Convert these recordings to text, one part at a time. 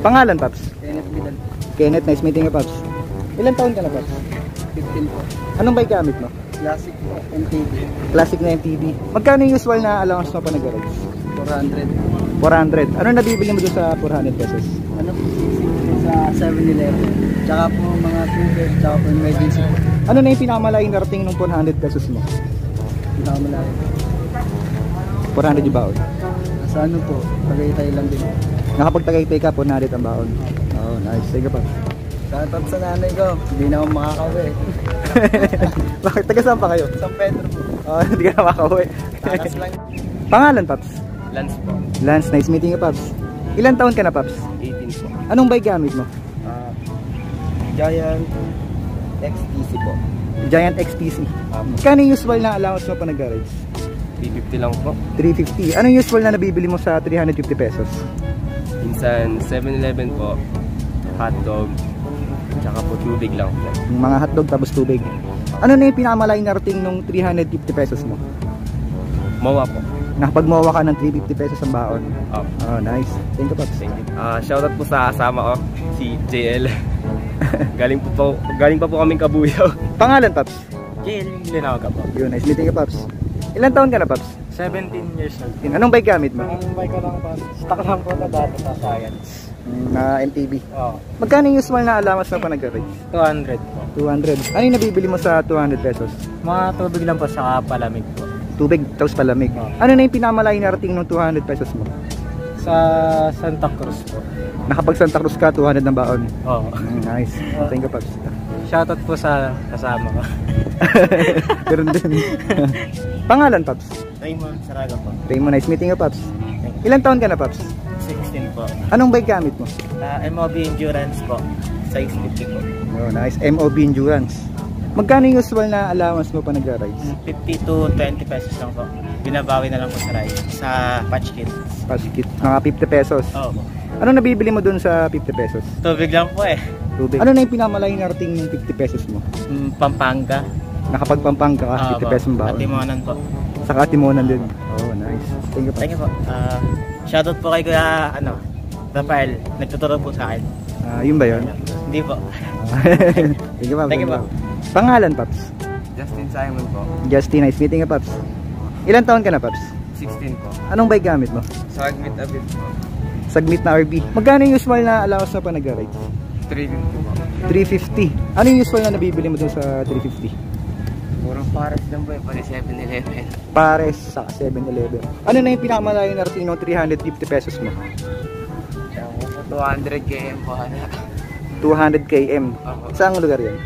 Pangalan, Paps? Kenneth Vidal. Kenneth, nice meeting you, Paps. Ilan taon ka na, Paps? 15 po. Anong bike gamit mo? Classic po. MTB. Classic na MTB. Magkano yung usual na allowance mo pa nag-garage? 400. 400. Ano nabibili mo doon sa 400 pesos? Ano po? Sa 7-Eleven. Tsaka po mga tubig. Tsaka po emergency. Ano na yung pinakamalaki na rating ng 400 pesos mo? Pinakamalaki. 400 yung baon. Sa ano po? Tagaytay lang din. Nakapagtagaytay ka, 400 ang baon. Oh, nice. Sige pa. Shoutout sa nanay ko. Hindi na ako makakauwi. Bakit? Taga saan pa kayo? San Pedro po. Oh, hindi ka na makakauwi. Takas lang. Pangalan, Paps? Lance po. Lance, nice meeting you, Paps. Ilan taon ka na, Paps? 18 po. Anong bike gamit mo? Giant XTC po. Giant XTC. Kano yung usual na allowance mo pa nag-garage? 350 lang po. 350. Anong usual na nabibili mo sa 350 pesos? Minsan 7-Eleven po. Hotdog. Tsaka po tubig lang po. Yung mga hotdog tapos tubig. Ano na yung pinakamalaki na rating nung 350 pesos mo? Mawa po. Nakapagmawa ka ng 350 pesos ang baon. Oh, nice. Thank you, Paps. Thank you. Shoutout po sa kasama ko, si JL. galing pa po kaming Kabuyaw. Pangalan, Paps? JL Linawaga po. Yun, nice meeting you, Paps. Ilan taon ka na, Paps? 17 years old. Anong bike gamit mo? Ang bike ko lang po. Stock lang po na dati sa Science. Na MTB. Oo. Magkano yung usual na allowance mo pa nag-garage? 200 po. 200. Ano yung nabibili mo sa 200 pesos? Mga tubig lang po sa palamig po. Tubig, tapos palamig. Ano na yung pinakamalaki na rating ng 200 pesos mo? Sa Santa Cruz po. Nakapag Santa Cruz ka, 200 na baon. Oo. Nice. Thank you, Paps. Shoutout po sa kasama ko. Meron din. Pangalan, Paps? Raymond Saraga po. Raymond, nice meeting you, Paps. Ilan taon ka na, Paps? 16 po. Anong bike gamit mo? MOB Endurance po. 650 po. Oh, nice. MOB Endurance. Magkano yung usual na allowance mo pa nag-ride? 50 to 20 pesos lang po. Binabawi na lang po sa ride. Sa patch kit. Patch kit. Mga 50 pesos. Oo po. Ano nabibili mo dun sa 50 pesos? Tubig lang po eh. Tubig. Ano na yung pinakamalaki na rating ng 50 pesos mo? Pampanga. Nakapagpampanga ka, 50 pesos ang baon. Atimonan po. Sa Atimonan din. Oh, nice. Thank you, Paps. Thank you po. Shoutout po kay Kuya Rafael. Nagtuturo po sa akin. Yun ba yun? Hindi po. Thank you, Paps. Thank you po. Pangalan, Paps? Justin Simon po. Justin, nice meeting you, Paps. Ilan taon ka na, Paps? 16 po. Anong bike gamit mo? Sagmit a bit po. Sagmit na RB. Magkano yung usual na allowance mo pa nag-ride? 350 po. 350. Ano yung usual na nabibili mo dun sa 350? Puro pares lang po eh. Pari 7-Eleven. Pares sa 7-Eleven. Ano na yung pinakamalaki na rating ng 350 pesos mo? 200 km po. 200 km. Saan lugar yan?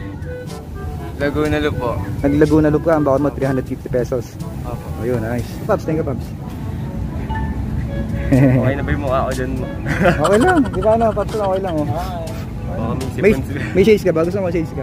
Laguna Loop po. Naglaguna Loop ka, ang baon mo 350 pesos. Opo. Ayun, nice. Paps, thank you, Paps. Okay na ba yung mukha ko dyan? Okay lang, di ba ano, Paps, okay lang oh. Baka May shades ka ba? Gusto mo shades ka?